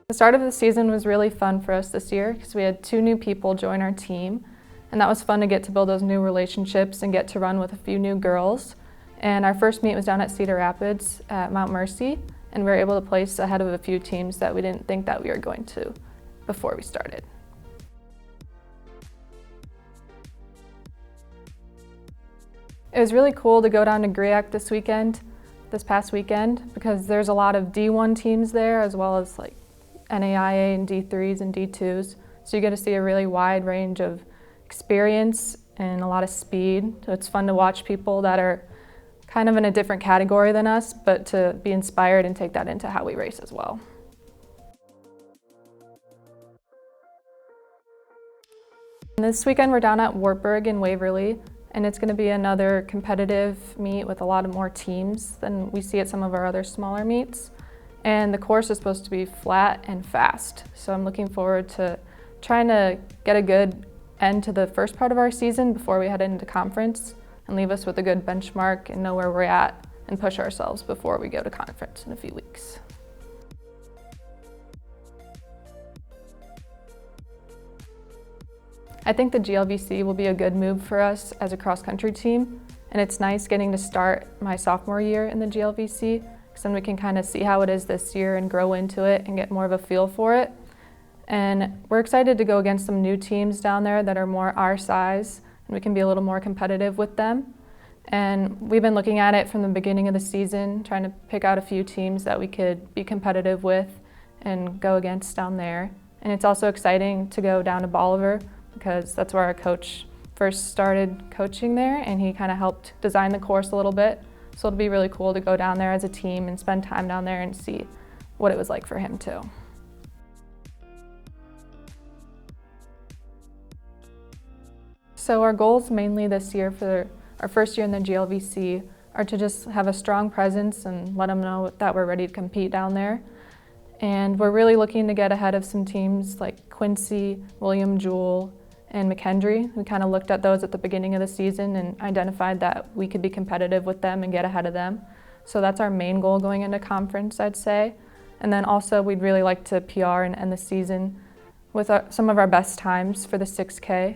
The start of the season was really fun for us this year because we had 2 new people join our team, and that was fun to get to build those new relationships and get to run with a few new girls. And our first meet was down at Cedar Rapids at Mount Mercy, and we were able to place ahead of a few teams that we didn't think that we were going to before we started. It was really cool to go down to Griak this past weekend, because there's a lot of D1 teams there as well as like NAIA and D3s and D2s. So you get to see a really wide range of experience and a lot of speed. So it's fun to watch people that are kind of in a different category than us, but to be inspired and take that into how we race as well. And this weekend we're down at Wartburg in Waverly, and it's going to be another competitive meet with a lot of more teams than we see at some of our other smaller meets. And the course is supposed to be flat and fast, so I'm looking forward to trying to get a good end to the first part of our season before we head into conference and leave us with a good benchmark and know where we're at and push ourselves before we go to conference in a few weeks. I think the GLVC will be a good move for us as a cross-country team, and it's nice getting to start my sophomore year in the GLVC, because then we can kind of see how it is this year and grow into it and get more of a feel for it. And we're excited to go against some new teams down there that are more our size, and we can be a little more competitive with them. And we've been looking at it from the beginning of the season, trying to pick out a few teams that we could be competitive with and go against down there. And it's also exciting to go down to Bolivar, because that's where our coach first started coaching there, and he kind of helped design the course a little bit. So it'll be really cool to go down there as a team and spend time down there and see what it was like for him too. So our goals mainly this year for our first year in the GLVC are to just have a strong presence and let them know that we're ready to compete down there. And we're really looking to get ahead of some teams like Quincy, William Jewell, and McKendree. We kind of looked at those at the beginning of the season and identified that we could be competitive with them and get ahead of them. So that's our main goal going into conference, I'd say. And then also we'd really like to PR and end the season with some of our best times for the 6K.